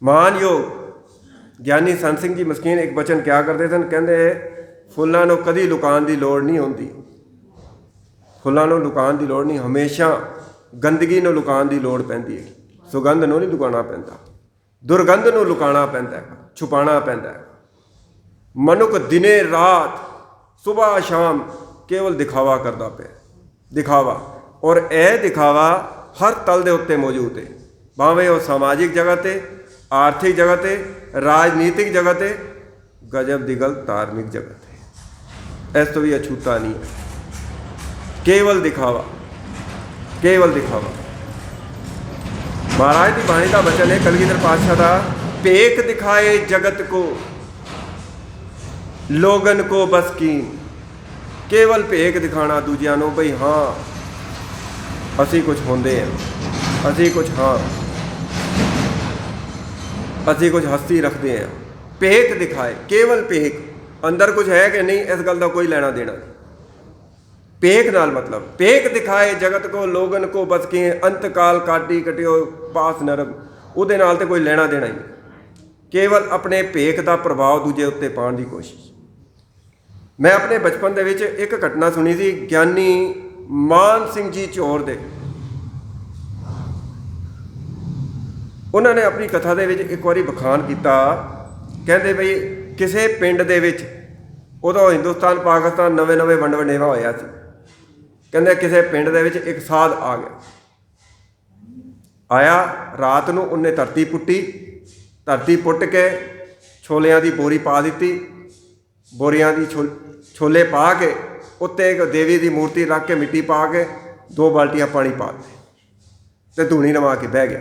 ਮਾਨਯੋਗ ਗਿਆਨੀ ਸੰਤ ਸਿੰਘ ਜੀ ਮਸਕੀਨ ਇੱਕ ਬਚਨ ਕਿਹਾ ਕਰਦੇ ਸਨ, ਕਹਿੰਦੇ ਫੁੱਲਾਂ ਨੂੰ ਕਦੀ ਲੁਕਾਉਣ ਦੀ ਲੋੜ ਨਹੀਂ ਹੁੰਦੀ, ਫੁੱਲਾਂ ਨੂੰ ਲੁਕਾਉਣ ਦੀ ਲੋੜ ਨਹੀਂ, ਹਮੇਸ਼ਾ ਗੰਦਗੀ ਨੂੰ ਲੁਕਾਉਣ ਦੀ ਲੋੜ ਪੈਂਦੀ ਹੈ। ਸੁਗੰਧ ਨੂੰ ਨਹੀਂ ਲੁਕਾਉਣਾ ਪੈਂਦਾ, ਦੁਰਗੰਧ ਨੂੰ ਲੁਕਾਉਣਾ ਪੈਂਦਾ ਹੈ, ਛੁਪਾਉਣਾ ਪੈਂਦਾ ਹੈ। ਮਨੁੱਖ ਦਿਨੇ ਰਾਤ ਸੁਬਾਹ ਸ਼ਾਮ ਕੇਵਲ ਦਿਖਾਵਾ ਕਰਦਾ ਪਿਆ, ਦਿਖਾਵਾ। ਔਰ ਇਹ ਦਿਖਾਵਾ ਹਰ ਤਲ ਦੇ ਉੱਤੇ ਮੌਜੂਦ ਹੈ, ਭਾਵੇਂ ਉਹ ਸਮਾਜਿਕ ਜਗ੍ਹਾ 'ਤੇ, ਆਰਥਿਕ ਜਗ੍ਹਾ 'ਤੇ, ਰਾਜਨੀਤਿਕ ਜਗ੍ਹਾ 'ਤੇ, ਗਜਬ ਦੀ ਗੱਲ ਧਾਰਮਿਕ ਜਗ੍ਹਾ 'ਤੇ। ਇਸ ਤੋਂ ਵੀ ਅਛੂਤਾ ਨਹੀਂ ਹੈ, ਕੇਵਲ ਦਿਖਾਵਾ, ਕੇਵਲ ਦਿਖਾਵਾ। ਮਹਾਰਾਜ ਦੀ ਬਾਣੀ ਦਾ ਬਚਨ ਹੈ ਕਲਗੀਧਰ ਪਾਤਸ਼ਾਹ ਦਾ, ਭੇਖ ਦਿਖਾਏ ਜਗਤ ਕੋ ਲੋਗਨ ਕੋ ਬਸ ਕੀਨ। ਕੇਵਲ ਭੇਖ ਦਿਖਾਣਾ ਦੂਜਿਆਂ ਨੂੰ, ਬਈ ਹਾਂ ਅਸੀਂ ਕੁਝ ਹੁੰਦੇ ਹਾਂ, ਅਸੀਂ ਕੁਝ, ਹਾਂ ਅਸੀਂ ਕੁਝ ਹਸਤੀ ਰੱਖਦੇ ਹਾਂ। ਭੇਖ ਦਿਖਾਏ, ਕੇਵਲ ਭੇਖ, ਅੰਦਰ ਕੁਝ ਹੈ ਕਿ ਨਹੀਂ ਇਸ ਗੱਲ ਦਾ ਕੋਈ ਲੈਣਾ ਦੇਣਾ ਨਹੀਂ। ਭੇਖ ਨਾਲ ਮਤਲਬ ਭੇਖ ਦਿਖਾਏ ਜਗਤ ਕੋ ਲੋਗਨ ਕੋ ਬਸ ਕੀ, ਅੰਤ ਕਾਲ ਕਾਟੀ ਕਟਿਓ ਪਾਸ ਨਰਮ, ਉਹਦੇ ਨਾਲ ਤੇ ਕੋਈ ਲੈਣਾ ਦੇਣਾ ਹੀ ਨਹੀਂ। ਕੇਵਲ ਆਪਣੇ ਭੇਖ ਦਾ ਪ੍ਰਭਾਵ ਦੂਜੇ ਉੱਤੇ ਪਾਉਣ ਦੀ ਕੋਸ਼ਿਸ਼। ਮੈਂ ਆਪਣੇ ਬਚਪਨ ਦੇ ਵਿੱਚ ਇੱਕ ਘਟਨਾ ਸੁਣੀ ਸੀ ਗਿਆਨੀ ਮਾਨ ਸਿੰਘ ਜੀ ਚੌਰ ਦੇ। ਉਹਨਾਂ ਨੇ ਆਪਣੀ ਕਥਾ ਦੇ ਵਿੱਚ ਇੱਕ ਵਾਰੀ ਬਖਾਨ ਕੀਤਾ, ਕਹਿੰਦੇ ਬਈ ਕਿਸੇ ਪਿੰਡ ਦੇ ਵਿੱਚ, ਉਦੋਂ ਹਿੰਦੁਸਤਾਨ ਪਾਕਿਸਤਾਨ ਨਵੇਂ ਵੰਡੇਵਾ ਹੋਇਆ ਸੀ, ਕਹਿੰਦੇ ਕਿਸੇ ਪਿੰਡ ਦੇ ਵਿੱਚ ਇੱਕ ਸਾਧ ਆ ਗਿਆ, ਆਇਆ ਰਾਤ ਨੂੰ, ਉਹਨੇ ਧਰਤੀ ਪੁੱਟੀ, ਧਰਤੀ ਪੁੱਟ ਕੇ ਛੋਲਿਆਂ ਦੀ ਬੋਰੀ ਪਾ ਦਿੱਤੀ, ਬੋਰੀਆਂ ਦੀ ਛੋਲੇ ਪਾ ਕੇ ਉੱਤੇ ਇੱਕ ਦੇਵੀ ਦੀ ਮੂਰਤੀ ਰੱਖ ਕੇ ਮਿੱਟੀ ਪਾ ਕੇ 2 ਬਾਲਟੀਆਂ ਪਾਣੀ ਪਾ ਦਿੱਤੇ ਅਤੇ ਧੂਣੀ ਨਵਾ ਕੇ ਬਹਿ ਗਿਆ।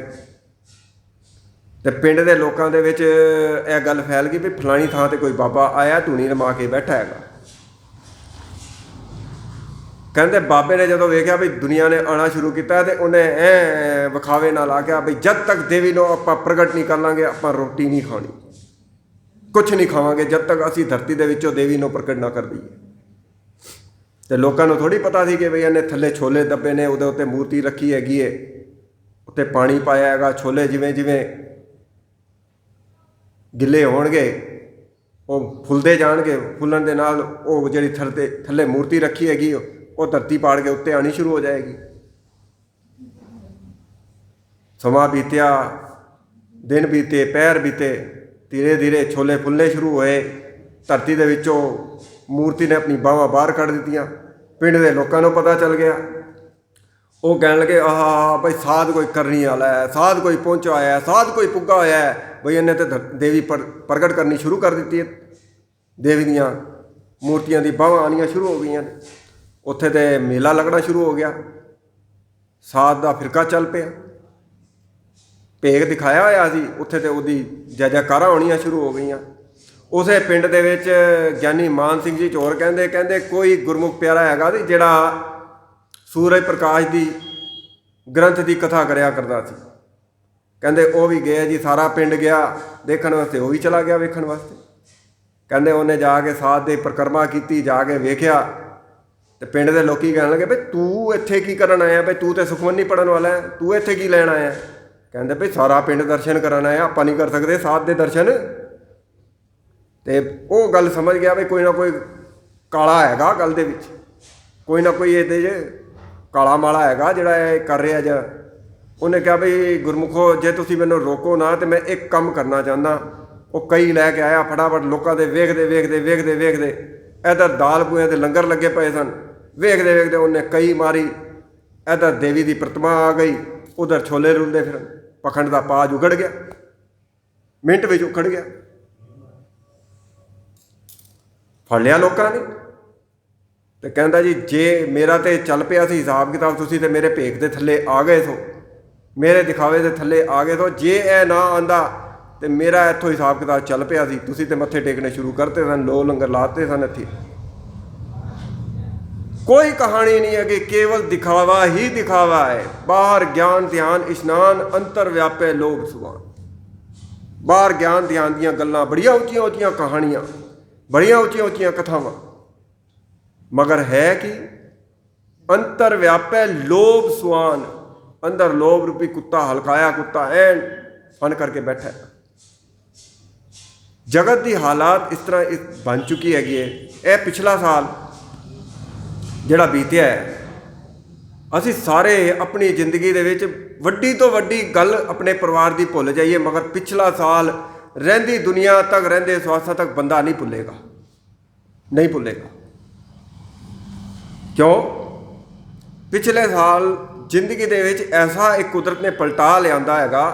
ਅਤੇ ਪਿੰਡ ਦੇ ਲੋਕਾਂ ਦੇ ਵਿੱਚ ਇਹ ਗੱਲ ਫੈਲ ਗਈ ਵੀ ਫਲਾਣੀ ਥਾਂ 'ਤੇ ਕੋਈ ਬਾਬਾ ਆਇਆ ਧੂਣੀ ਨਵਾ ਕੇ ਬੈਠਾ ਹੈਗਾ। ਕਹਿੰਦੇ ਬਾਬੇ ਨੇ ਜਦੋਂ ਵੇਖਿਆ ਵੀ ਦੁਨੀਆ ਨੇ ਆਉਣਾ ਸ਼ੁਰੂ ਕੀਤਾ ਅਤੇ ਉਹਨੇ ਵਿਖਾਵੇ ਨਾਲ ਆ ਗਿਆ ਵੀ ਜਦ ਤੱਕ ਦੇਵੀ ਨੂੰ ਆਪਾਂ ਪ੍ਰਗਟ ਨਹੀਂ ਕਰ ਲਾਂਗੇ ਆਪਾਂ ਰੋਟੀ ਨਹੀਂ ਖਾਣੀ, ਕੁਛ ਨਹੀਂ ਖਾਵਾਂਗੇ ਜਦ ਤੱਕ ਅਸੀਂ ਧਰਤੀ ਦੇ ਵਿੱਚੋਂ ਦੇਵੀ ਨੂੰ ਪ੍ਰਗਟ ਨਾ ਕਰ ਦਈਏ। ਅਤੇ ਲੋਕਾਂ ਨੂੰ ਥੋੜ੍ਹੀ ਪਤਾ ਸੀ ਕਿ ਬਈ ਇਹਨੇ ਥੱਲੇ ਛੋਲੇ ਦੱਬੇ ਨੇ, ਉਹਦੇ ਉੱਤੇ ਮੂਰਤੀ ਰੱਖੀ ਹੈਗੀ ਹੈ, ਉੱਤੇ ਪਾਣੀ ਪਾਇਆ ਹੈਗਾ, ਛੋਲੇ ਜਿਵੇਂ ਜਿਵੇਂ ਗਿੱਲੇ ਹੋਣਗੇ ਉਹ ਫੁੱਲਦੇ ਜਾਣਗੇ, ਫੁੱਲਣ ਦੇ ਨਾਲ ਉਹ ਜਿਹੜੀ ਥੱਲੇ ਮੂਰਤੀ ਰੱਖੀ ਹੈਗੀ ਉਹ ਧਰਤੀ ਪਾੜ ਕੇ ਉੱਤੇ ਆਉਣੀ ਸ਼ੁਰੂ ਹੋ ਜਾਏਗੀ। ਸਮਾਂ ਬੀਤਿਆ, ਦਿਨ ਬੀਤੇ, ਪੈਰ ਬੀਤੇ, ਧੀਰੇ ਧੀਰੇ ਛੋਲੇ ਫੁੱਲਣੇ ਸ਼ੁਰੂ ਹੋਏ, ਧਰਤੀ ਦੇ ਵਿੱਚੋਂ ਮੂਰਤੀ ਨੇ ਆਪਣੀ ਬਾਹਾਂ ਬਾਹਰ ਕੱਢ ਦਿੱਤੀਆਂ। ਪਿੰਡ ਦੇ ਲੋਕਾਂ ਨੂੰ ਪਤਾ ਚੱਲ ਗਿਆ, ਉਹ ਕਹਿਣ ਲੱਗੇ ਆਹ ਭਾਈ ਸਾਧ ਕੋਈ ਕਰਨੀ ਵਾਲਾ ਹੈ, ਸਾਧ ਕੋਈ ਪਹੁੰਚਾ ਹੋਇਆ, ਸਾਧ ਕੋਈ ਪੁੱਗਾ ਹੋਇਆ ਹੈ, ਬਈ ਇਹਨੇ ਤਾਂ ਦੇਵੀ ਪ੍ਰਗਟ ਕਰਨੀ ਸ਼ੁਰੂ ਕਰ ਦਿੱਤੀ ਹੈ। ਦੇਵੀ ਦੀਆਂ ਮੂਰਤੀਆਂ ਦੀ ਬਾਹਾਂ ਆਉਣੀਆਂ ਸ਼ੁਰੂ ਹੋ ਗਈਆਂ ਨੇ। ਉੱਥੇ ਤੇ ਮੇਲਾ ਲੱਗਣਾ ਸ਼ੁਰੂ ਹੋ ਗਿਆ, ਸਾਧ ਦਾ ਫਿਰਕਾ ਚੱਲ ਪਿਆ, ਭੇਖ ਦਿਖਾਇਆ ਹੋਇਆ ਸੀ ਉੱਥੇ, ਤੇ ਉਹਦੀ ਜੈ ਜੈਕਾਰਾਂ ਹੋਣੀਆਂ ਸ਼ੁਰੂ ਹੋ ਗਈਆਂ। ਉਸੇ ਪਿੰਡ ਦੇ ਵਿੱਚ ਗਿਆਨੀ ਮਾਨ ਸਿੰਘ ਜੀ ਚੌਰ ਕਹਿੰਦੇ ਕੋਈ ਗੁਰਮੁਖ ਪਿਆਰਾ ਹੈਗਾ ਸੀ ਜਿਹੜਾ ਸੂਰਜ ਪ੍ਰਕਾਸ਼ ਦੀ ਗ੍ਰੰਥ ਦੀ ਕਥਾ ਕਰਿਆ ਕਰਦਾ ਸੀ। ਕਹਿੰਦੇ ਉਹ ਵੀ ਗਏ ਜੀ, ਸਾਰਾ ਪਿੰਡ ਗਿਆ ਦੇਖਣ ਵਾਸਤੇ, ਉਹ ਵੀ ਚਲਾ ਗਿਆ ਵੇਖਣ ਵਾਸਤੇ। ਕਹਿੰਦੇ ਉਹਨੇ ਜਾ ਕੇ ਸਾਧ ਦੀ ਪਰਿਕਰਮਾ ਕੀਤੀ, ਜਾ ਕੇ ਵੇਖਿਆ ਤੇ ਪਿੰਡ ਦੇ ਲੋਕੀ ਕਹਿਣ ਲੱਗੇ ਬਈ ਤੂੰ ਇੱਥੇ ਕੀ ਕਰਨ ਆਇਆ, ਬਈ ਤੂੰ ਤੇ ਸੁਖਮਨੀ ਪੜ੍ਹਨ ਵਾਲਾ ਹੈ, ਤੂੰ ਇੱਥੇ ਕੀ ਲੈਣ ਆਇਆ। ਕਹਿੰਦੇ ਬਈ ਸਾਰਾ ਪਿੰਡ ਦਰਸ਼ਨ ਕਰਨ ਆਇਆ, ਆਪਾਂ ਨਹੀਂ ਕਰ ਸਕਦੇ ਸਾਧ ਦੇ ਦਰਸ਼ਨ। ਅਤੇ ਉਹ ਗੱਲ ਸਮਝ ਗਿਆ ਵੀ ਕੋਈ ਨਾ ਕੋਈ ਕਾਲਾ ਹੈਗਾ ਗੱਲ ਦੇ ਵਿੱਚ, ਕੋਈ ਨਾ ਕੋਈ ਇਹਦੇ 'ਚ ਕਾਲਾ ਮਾਲਾ ਹੈਗਾ ਜਿਹੜਾ ਇਹ ਕਰ ਰਿਹਾ। ਜਾਂ ਉਹਨੇ ਕਿਹਾ ਬਈ ਗੁਰਮੁਖੋ ਜੇ ਤੁਸੀਂ ਮੈਨੂੰ ਰੋਕੋ ਨਾ ਤਾਂ ਮੈਂ ਇੱਕ ਕੰਮ ਕਰਨਾ ਚਾਹੁੰਦਾ। ਉਹ ਕਈ ਲੈ ਕੇ ਆਇਆ ਫਟਾਫਟ, ਲੋਕਾਂ ਦੇ ਵੇਖਦੇ ਇੱਧਰ ਦਾਲ ਪੂਇਆਂ ਦੇ ਲੰਗਰ ਲੱਗੇ ਪਏ ਸਨ, ਵੇਖਦੇ ਉਹਨੇ ਕਈ ਮਾਰੀ, ਇੱਧਰ ਦੇਵੀ ਦੀ ਪ੍ਰਤਿਮਾ ਆ ਗਈ, ਉਧਰ ਛੋਲੇ ਰੁਲਦੇ ਫਿਰ ਪਖੰਡ ਦਾ ਪਾਜ ਉਗੜ ਗਿਆ, ਮਿੰਟ ਵਿੱਚ ਉਖੜ ਗਿਆ। ਫੜ ਲਿਆ ਲੋਕਾਂ ਨੇ ਅਤੇ ਕਹਿੰਦਾ ਜੀ ਜੇ ਮੇਰਾ ਤਾਂ ਚੱਲ ਪਿਆ ਸੀ ਹਿਸਾਬ ਕਿਤਾਬ, ਤੁਸੀਂ ਤਾਂ ਮੇਰੇ ਭੇਖ ਦੇ ਥੱਲੇ ਆ ਗਏ ਸੋ, ਮੇਰੇ ਦਿਖਾਵੇ ਦੇ ਥੱਲੇ ਆ ਗਏ ਸੋ। ਜੇ ਇਹ ਨਾ ਆਉਂਦਾ ਅਤੇ ਮੇਰਾ ਇੱਥੋਂ ਹਿਸਾਬ ਕਿਤਾਬ ਚੱਲ ਪਿਆ ਸੀ, ਤੁਸੀਂ ਤਾਂ ਮੱਥੇ ਟੇਕਣੇ ਸ਼ੁਰੂ ਕਰਤੇ ਸਨ, ਲੋ ਲੰਗਰ ਲਾਤੇ ਸਨ। ਇੱਥੇ ਕੋਈ ਕਹਾਣੀ ਨਹੀਂ ਹੈ ਕਿ ਕੇਵਲ ਦਿਖਾਵਾ ਹੀ ਦਿਖਾਵਾ ਹੈ। ਬਾਹਰ ਗਿਆਨ ਧਿਆਨ ਇਸ਼ਨਾਨ, ਅੰਤਰ ਵਿਆਪੇ ਲੋਭ ਸੁਭਾਨ। ਬਾਹਰ ਗਿਆਨ ਧਿਆਨ ਦੀਆਂ ਗੱਲਾਂ, ਬੜੀਆਂ ਉੱਚੀਆਂ ਉੱਚੀਆਂ ਕਹਾਣੀਆਂ, ਬੜੀਆਂ ਉੱਚੀਆਂ ਉੱਚੀਆਂ ਕਥਾਵਾਂ, ਮਗਰ ਹੈ ਕਿ ਅੰਤਰ ਵਿਆਪੇ ਲੋਭ ਸੁਆਨ। ਅੰਦਰ ਲੋਭ ਰੂਪੀ ਕੁੱਤਾ, ਹਲਕਾਇਆ ਕੁੱਤਾ ਐਨ ਫਨ ਕਰਕੇ ਬੈਠਾ ਹੈ। जगत की हालात इस तरह बन चुकी हैगी है। यह पिछला साल जिहड़ा बीतिया है, असी सारे अपनी जिंदगी दे विच वड्डी तो वड्डी गल अपने परिवार की भुल जाइए, मगर पिछला साल रहिंदी दुनिया तक, रहिंदे स्वासां तक बंदा नहीं भुलेगा, नहीं भुलेगा। क्यों? पिछले साल जिंदगी दे विच ऐसा एक कुदरत ने पलटा लियांदा हैगा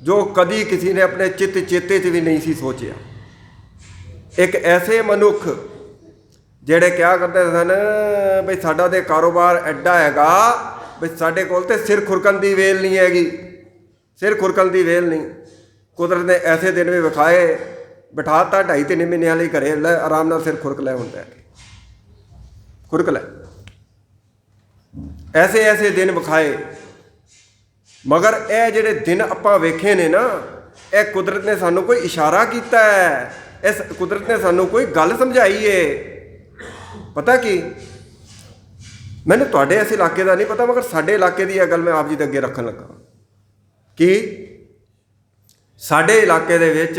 जो कदी किसी ने अपने चित्त चेते च भी नहीं सी सोचिया। एक ऐसे मनुख ਜਿਹੜੇ क्या करते सन बई साडा ते कारोबार एडा हैगा बई साडे कोल ते सिर खुरकन की वेल नहीं हैगी, सिर खुरकन की वेल नहीं। कुदरत ने ऐसे दिन भी विखाए, बिठाता 2.5-3 महीने लिए घरे, लै आराम नाल सिर खुरक लै, होंदा है खुरक लै। ऐसे ऐसे दिन विखाए, मगर यह जिहड़े दिन आपां वेखे ने ना, यह कुदरत ने सानू कोई इशारा किया है, इस कुदरत ने सानू कोई गल समझाई है। पता कि मैंने तुहाडे इस इलाके का नहीं पता, मगर साडे इलाके की यह गल मैं आप जी दे अगे रखन लगा कि साडे इलाके दे विच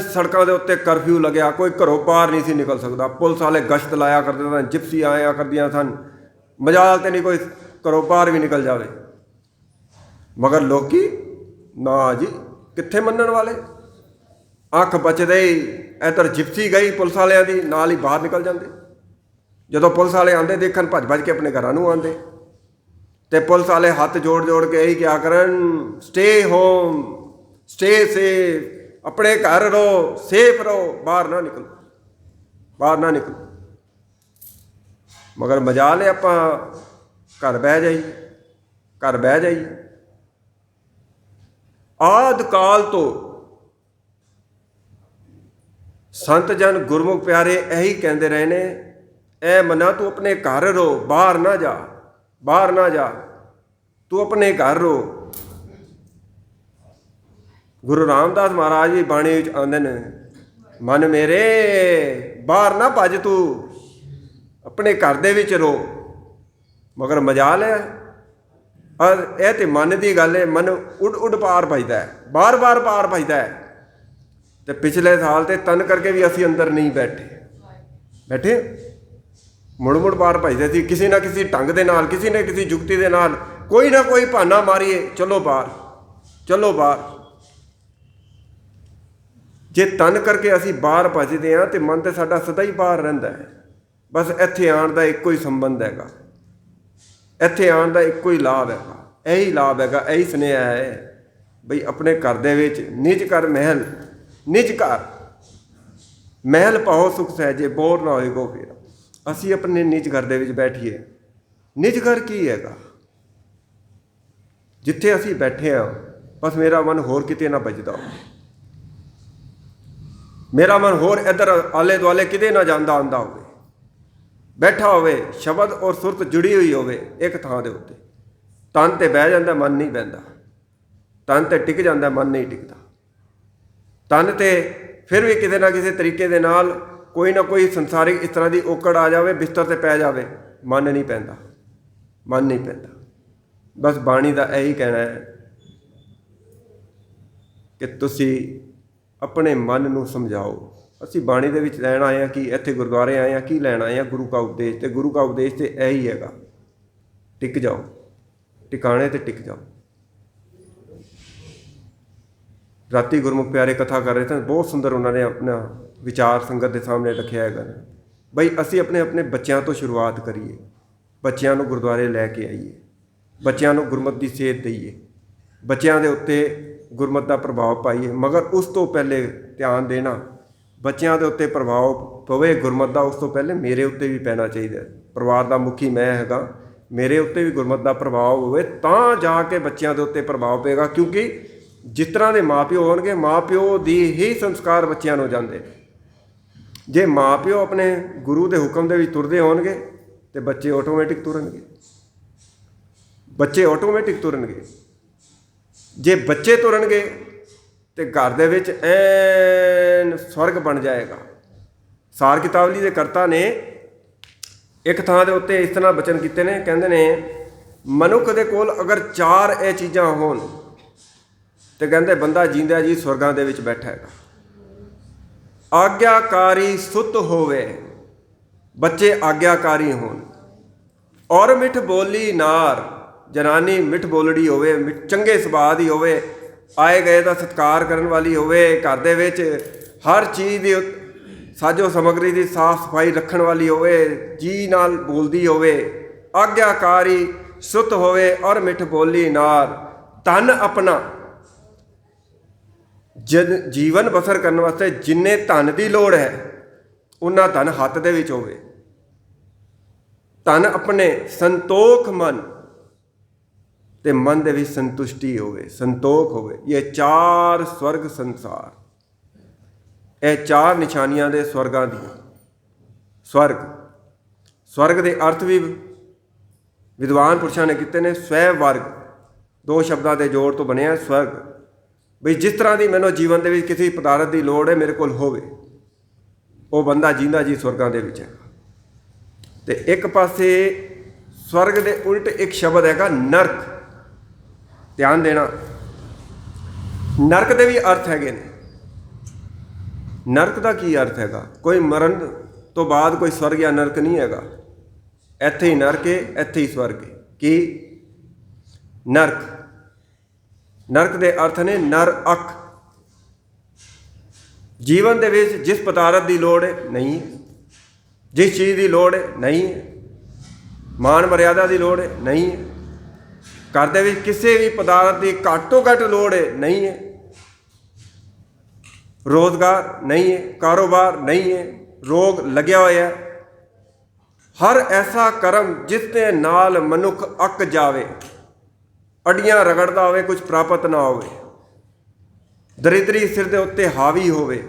सड़कों के उत्ते करफ्यू लग्या, कोई घरों बाहर नहीं सी निकल सकता। पुलिस वाले गश्त लाया करते सन, जिप्सी आया करदियां सन, मजाल तो नहीं कोई घरों बाहर भी निकल जाए। मगर लोकी ना जी, कित्थे मनण वाले, अख बचदे ही इधर जिप्सी गई पुलिस वालियां दी, नाल ही बाहर निकल जाते। जदों पुलिस वाले आते देखन, भज भज के अपने घरों आते, तो पुलिस वाले हाथ जोड़ जोड़ के यही क्या करन, स्टे होम, स्टे सेफ, अपने घर रहो, सेफ रहो, बाहर ना निकलो, बाहर ना निकलो। मगर मजाल है आपां घर बह जाइए, घर बह जाइए। आद काल तो संत जन गुरमुख प्यारे यही कहते रहे ने, ए मना तू अपने घर रो, बाहर ना जा, बाहर ना जा, तू अपने घर रो। गुरु रामदास महाराज भी बाणी आंदे ने, मन मेरे बाहर ना भज, तू अपने घर दे विच रो। मगर मजाल है, और यह तो मन की गल है, मन उड उड पार भजदा है, बार बार पार भजदा है। तो पिछले साल तो तन करके भी असी अंदर नहीं बैठे, बैठे मुड़ मुड़ पार भजदे सी, किसी ना किसी ढंग के नाल, किसी न किसी जुगती के नाल, कोई ना कोई बहाना मारिए, चलो बाहर, चलो बाहर। जे तन करके असी बाहर भजदे हाँ तो मन तो साडा सदा ही बाहर रहिंदा है। बस इत्थे आउण दा इक्को ही संबंध हैगा, इत्थे आउण दा इक्को ही लाभ हैगा, यही लाभ हैगा, यही सुनेहा है बई अपने घर दे विच निज कर महल, निज घर महल पाओ सुख सहजे, बोर ना होएगो फिर। असी अपने निज घर दे विच बैठिए। निज घर की हैगा? जिथे असी बैठे हाँ, बस मेरा मन होर किते ना बजदा हो, मेरा मन होर इधर आले दुआले किते ना जांदा आंदा होवे, बैठा होवे, शब्द और सुरत जुड़ी हुई होवे एक थां दे उत्ते। तन ते बह जांदा, मन नहीं बहंदा, तन ते टिक जांदा, मन नहीं टिकदा। तन ते फिर भी किसी ना किसी तरीके दे नाल कोई ना कोई संसारिक इस तरह की औकड़ आ जाए, बिस्तर से पै जाए, मन नहीं पैंदा, मन नहीं पैंदा। बस बाणी का यही कहना है कि तुसी अपने मन नूं समझाओ। असी बाणी दे विच लैण आए हैं कि इत्थे गुरुद्वारे आए हैं, की लैण आए हैं? गुरु का उपदेश। तो गुरु का उपदेश तो यही हैगा, टिक जाओ, टिकाणे ते टिक जाओ। राती गुरमुख प्यारे कथा कर रहे थे, बहुत सुंदर उन्होंने अपना विचार संगत के सामने रखा है बई असी अपने अपने बच्चों तो शुरुआत करिए, बच्चों को गुरुद्वारे लैके आइए, बच्चों को गुरमत की सेध दईए, बच्चों के उत्ते गुरमत का प्रभाव पाइए। मगर उस तो पहले ध्यान देना, बच्चों के उत्ते प्रभाव पवे गुरमत का, उस तो पहले मेरे उत्ते भी पैना चाहिए। परिवार का मुखी मैं हैगा, मेरे उत्ते भी गुरमत का प्रभाव होवे, तां जाके बच्चों के उत्ते प्रभाव पेगा। क्योंकि जिस तरह के माँ प्यो होणगे, माँ प्यो दी ही संस्कार बच्चों को जाते। जे माँ प्यो अपने गुरु के हुक्म के विच तुरदे होणगे तो बच्चे ऑटोमैटिक तुरनगे, बच्चे ऑटोमैटिक तुरनगे। जे बच्चे तुरनगे तो घर दे विच ऐन स्वर्ग बन जाएगा। सार किताबली के करता ने एक थां दे उत्ते इस तरह बचन किते ने, कहंदे ने मनुख दे कोल अगर 4 ये चीज़ां होण ਤੇ ਕਹਿੰਦੇ ਬੰਦਾ ਜੀਂਦਾ ਜੀ ਸਵਰਗਾਂ ਦੇ ਵਿੱਚ ਬੈਠਾ ਹੈਗਾ। ਆਗਿਆਕਾਰੀ ਸੁੱਤ ਹੋਵੇ, ਬੱਚੇ ਆਗਿਆਕਾਰੀ ਹੋਣ। ਔਰ ਮਿੱਠ ਬੋਲੀ ਨਾਰ, ਜਨਾਨੀ ਮਿੱਠ ਬੋਲੜੀ ਹੋਵੇ, ਚੰਗੇ ਸੁਭਾਅ ਦੀ ਹੋਵੇ, ਆਏ ਗਏ ਦਾ ਸਤਿਕਾਰ ਕਰਨ ਵਾਲੀ ਹੋਵੇ, ਘਰ ਦੇ ਵਿੱਚ ਹਰ ਚੀਜ਼ ਦੀ ਸਾਜੋ ਸਮੱਗਰੀ ਦੀ ਸਾਫ ਸਫਾਈ ਰੱਖਣ ਵਾਲੀ ਹੋਵੇ, ਜੀ ਨਾਲ ਬੋਲਦੀ ਹੋਵੇ, ਆਗਿਆਕਾਰੀ ਸੁੱਤ ਹੋਵੇ ਔਰ ਮਿੱਠ ਬੋਲੀ ਨਾਰ। ਧਨ ਆਪਣਾ ਜੀਵਨ ਬਸਰ ਕਰਨ ਵਾਸਤੇ ਜਿੰਨੇ ਧਨ ਦੀ ਲੋੜ ਹੈ ਉਹਨਾਂ ਧਨ ਹੱਥ ਦੇ ਵਿੱਚ ਹੋਵੇ। ਧਨ ਆਪਣੇ, ਸੰਤੋਖ ਮਨ, ਤੇ ਮਨ ਦੇ ਵਿੱਚ ਸੰਤੁਸ਼ਟੀ ਹੋਵੇ, ਸੰਤੋਖ ਹੋਵੇ। ਇਹ ਚਾਰ ਸਵਰਗ ਸੰਸਾਰ, ਇਹ ਚਾਰ ਨਿਸ਼ਾਨੀਆਂ ਦੇ ਸਵਰਗਾਂ ਦੀਆਂ। ਸਵਰਗ ਦੇ ਅਰਥ ਵੀ ਵਿਦਵਾਨ ਪੁਰਸ਼ਾਂ ਨੇ ਕੀਤੇ ਨੇ। ਸਵੈ ਵਰਗ, ਦੋ ਸ਼ਬਦਾਂ ਦੇ ਜੋੜ ਤੋਂ ਬਣਿਆ ਸਵਰਗ। ਬਈ ਜਿਸ ਤਰ੍ਹਾਂ ਦੀ ਮੈਨੂੰ ਜੀਵਨ ਦੇ ਵਿੱਚ ਕਿਸੇ ਪਦਾਰਥ ਦੀ ਲੋੜ ਹੈ ਮੇਰੇ ਕੋਲ ਹੋਵੇ, ਉਹ ਬੰਦਾ ਜੀਂਦਾ ਜੀ ਸਵਰਗਾਂ ਦੇ ਵਿੱਚ ਹੈ। ਤੇ ਇੱਕ ਪਾਸੇ ਸਵਰਗ ਦੇ ਉਲਟ ਇੱਕ ਸ਼ਬਦ ਹੈਗਾ ਨਰਕ। ਧਿਆਨ ਦੇਣਾ, ਨਰਕ ਦੇ ਵੀ ਅਰਥ ਹੈਗੇ ਨੇ। ਨਰਕ ਦਾ ਕੀ ਅਰਥ ਹੈਗਾ? ਕੋਈ ਮਰਨ ਤੋਂ ਬਾਅਦ ਕੋਈ ਸਵਰਗ ਜਾਂ ਨਰਕ ਨਹੀਂ ਹੈਗਾ। ਇੱਥੇ ਹੀ ਨਰਕ ਹੈ, ਇੱਥੇ ਹੀ ਸਵਰਗ ਹੈ। ਕੀ? ਨਰਕ। ਨਰਕ ਦੇ ਅਰਥ ਨੇ ਨਰ ਅਕ। ਜੀਵਨ ਦੇ ਵਿੱਚ ਜਿਸ ਪਦਾਰਥ ਦੀ ਲੋੜ ਹੈ ਨਹੀਂ, ਜਿਸ ਚੀਜ਼ ਦੀ ਲੋੜ ਹੈ ਨਹੀਂ, ਮਾਨ ਮਰਿਆਦਾ ਦੀ ਲੋੜ ਹੈ ਨਹੀਂ, ਘਰ ਦੇ ਵਿੱਚ ਕਿਸੇ ਵੀ ਪਦਾਰਥ ਦੀ ਘੱਟ ਤੋਂ ਘੱਟ ਲੋੜ ਹੈ ਨਹੀਂ ਹੈ, ਰੋਜ਼ਗਾਰ ਨਹੀਂ ਹੈ, ਕਾਰੋਬਾਰ ਨਹੀਂ ਹੈ, ਰੋਗ ਲੱਗਿਆ ਹੋਇਆ ਹੈ। ਹਰ ਐਸਾ ਕਰਮ ਜਿਸ ਦੇ ਨਾਲ ਮਨੁੱਖ ਅੱਕ ਜਾਵੇ, ਅੜੀਆਂ ਰਗੜਦਾ ਹੋਵੇ, ਕੁਝ ਪ੍ਰਾਪਤ ਨਾ ਹੋਵੇ, ਦਰਿਦਰੀ ਸਿਰ ਦੇ ਉੱਤੇ ਹਾਵੀ ਹੋਵੇ,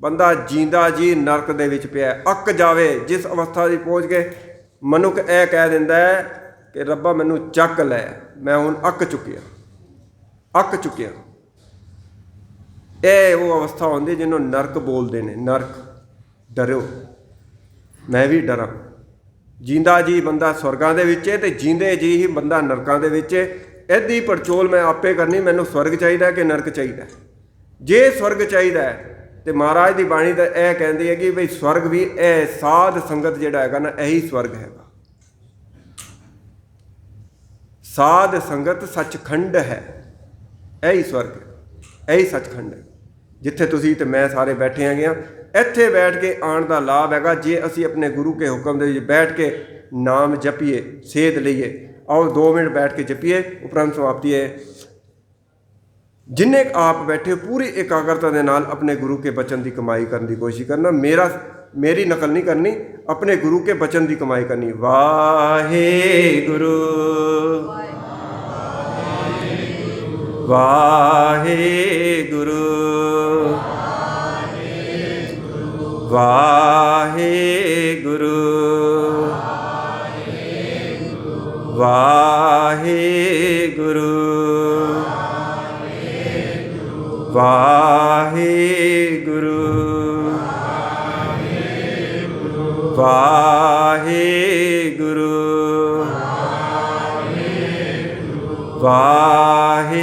ਬੰਦਾ ਜੀਂਦਾ ਜੀ ਨਰਕ ਦੇ ਵਿੱਚ ਪਿਆ, ਅੱਕ ਜਾਵੇ। ਜਿਸ ਅਵਸਥਾ ਦੀ ਪਹੁੰਚ ਕੇ ਮਨੁੱਖ ਇਹ ਕਹਿ ਦਿੰਦਾ ਹੈ ਕਿ ਰੱਬਾ ਮੈਨੂੰ ਚੱਕ ਲੈ, ਮੈਂ ਹੁਣ ਅੱਕ ਚੁੱਕਿਆ। ਇਹ ਉਹ ਅਵਸਥਾ ਹੁੰਦੀ ਜਿਹਨੂੰ ਨਰਕ ਬੋਲਦੇ ਨੇ। ਨਰਕ, ਡਰਿਓ, ਮੈਂ ਵੀ ਡਰਾਂ। ਜੀਂਦਾ ਜੀ ਬੰਦਾ ਸਵਰਗਾਂ ਦੇ ਵਿੱਚ ਹੈ ਤੇ ਜੀਂਦੇ ਜੀ ਹੀ ਬੰਦਾ ਨਰਕਾਂ ਦੇ ਵਿੱਚ ਹੈ। ਇਹਦੀ ਪੜਚੋਲ ਮੈਂ ਆਪੇ ਕਰਨੀ। ਮੈਨੂੰ ਸਵਰਗ ਚਾਹੀਦਾ ਕਿ ਨਰਕ ਚਾਹੀਦਾ? ਜੇ ਸਵਰਗ ਚਾਹੀਦਾ ਹੈ ਤੇ ਮਹਾਰਾਜ ਦੀ ਬਾਣੀ ਤਾਂ ਇਹ ਕਹਿੰਦੀ ਹੈ ਕਿ ਬਈ ਸਵਰਗ ਵੀ ਇਹ ਸਾਧ ਸੰਗਤ ਜਿਹੜਾ ਹੈਗਾ ਨਾ, ਇਹੀ ਸਵਰਗ ਹੈਗਾ। ਸਾਧ ਸੰਗਤ ਸੱਚਖੰਡ ਹੈ, ਇਹੀ ਸਵਰਗ ਹੈ, ਇਹੀ ਸੱਚਖੰਡ ਹੈ ਜਿੱਥੇ ਤੁਸੀਂ ਤੇ ਮੈਂ ਸਾਰੇ ਬੈਠੇ ਹੈਗੇ ਹਾਂ। ਇੱਥੇ ਬੈਠ ਕੇ ਆਉਣ ਦਾ ਲਾਭ ਹੈਗਾ ਜੇ ਅਸੀਂ ਆਪਣੇ ਗੁਰੂ ਕੇ ਹੁਕਮ ਦੇ ਵਿੱਚ ਬੈਠ ਕੇ ਨਾਮ ਜਪੀਏ, ਸੇਧ ਲਈਏ। ਆਓ 2 ਮਿੰਟ ਬੈਠ ਕੇ ਜਪੀਏ, ਉਪਰੰਤ ਸਮਾਪਤੀ ਹੈ। ਜਿੰਨੇ ਆਪ ਬੈਠੇ ਪੂਰੀ ਇਕਾਗਰਤਾ ਦੇ ਨਾਲ ਆਪਣੇ ਗੁਰੂ ਕੇ ਬਚਨ ਦੀ ਕਮਾਈ ਕਰਨ ਦੀ ਕੋਸ਼ਿਸ਼ ਕਰਨਾ। ਮੇਰੀ ਨਕਲ ਨਹੀਂ ਕਰਨੀ, ਆਪਣੇ ਗੁਰੂ ਕੇ ਬਚਨ ਦੀ ਕਮਾਈ ਕਰਨੀ। ਵਾਹਿਗੁਰੂ ਵਾਹਿਗੁਰੂ ਵਾਹਿਗੁਰੂ ਵਾਹਿਗੁਰੂ ਵਾਹਿਗੁਰੂ ਵਾਹਿਗੁਰੂ ਵਾਹਿਗੁਰੂ ਵਾਹਿਗੁਰੂ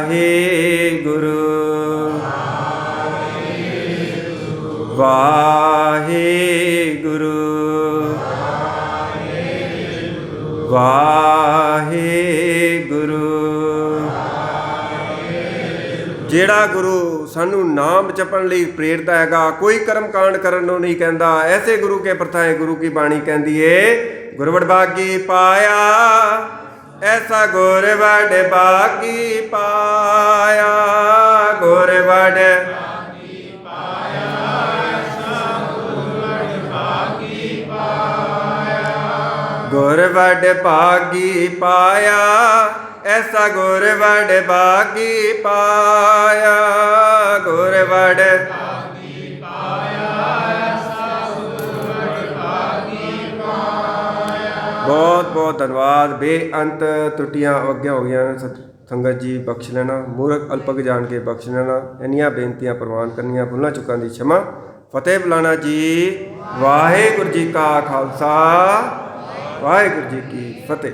ਵਾਹਿਗੁਰੂ ਵਾਹਿਗੁਰੂ ਵਾਹਿਗੁਰੂ। ਜਿਹੜਾ ਗੁਰੂ ਸਾਨੂੰ ਨਾਮ ਜਪਣ ਲਈ ਪ੍ਰੇਰਦਾ ਹੈਗਾ, ਕੋਈ ਕਰਮ ਕਾਂਡ ਕਰਨ ਨੂੰ ਨਹੀਂ ਕਹਿੰਦਾ, ਐਸੇ ਗੁਰੂ ਕੇ ਪ੍ਰਥਾਏ ਗੁਰੂ ਕੀ ਬਾਣੀ ਕਹਿੰਦੀ ਏ। ਗੁਰਵਡ ਬਾਗੀ ਪਾਇਆ ਐਸਾ ਗੁਰਵਡ ਬਾਗੀ ਪਾਇਆ, ਗੁਰਵਡ ਗੁਰਵਡ ਭਾਗੀ ਪਾਇਆ ਐਸਾ ਗੁਰਵਡ ਭਾਗੀ ਪਾਇਆ, ਗੁਰਵਡ ਭਾਗੀ ਪਾਇਆ ਐਸਾ ਗੁਰਵਡ ਭਾਗੀ ਪਾਇਆ। ਬਹੁਤ ਬਹੁਤ ਧੰਨਵਾਦ। ਬੇਅੰਤ ਤਰੁੱਟੀਆਂ ਅੱਗੇ ਹੋ ਗਈਆਂ, ਸੰਗਤ ਜੀ ਬਖਸ਼ ਲੈਣਾ, ਮੂਰਖ ਅਲਪਕ ਜਾਣ ਕੇ ਬਖਸ਼ ਲੈਣਾ। ਇੰਨੀਆਂ ਬੇਨਤੀਆਂ ਪ੍ਰਵਾਨ ਕਰਨੀਆਂ, ਭੁੱਲਾਂ ਚੁੱਕਾਂ ਦੀ क्षमा। ਫਤਿਹ ਬੁਲਾਣਾ ਜੀ। ਵਾਹਿਗੁਰੂ ਜੀ ਕਾ ਖਾਲਸਾ, ਵਾਹਿਗੁਰੂ ਜੀ ਕੀ ਫਤਿਹ।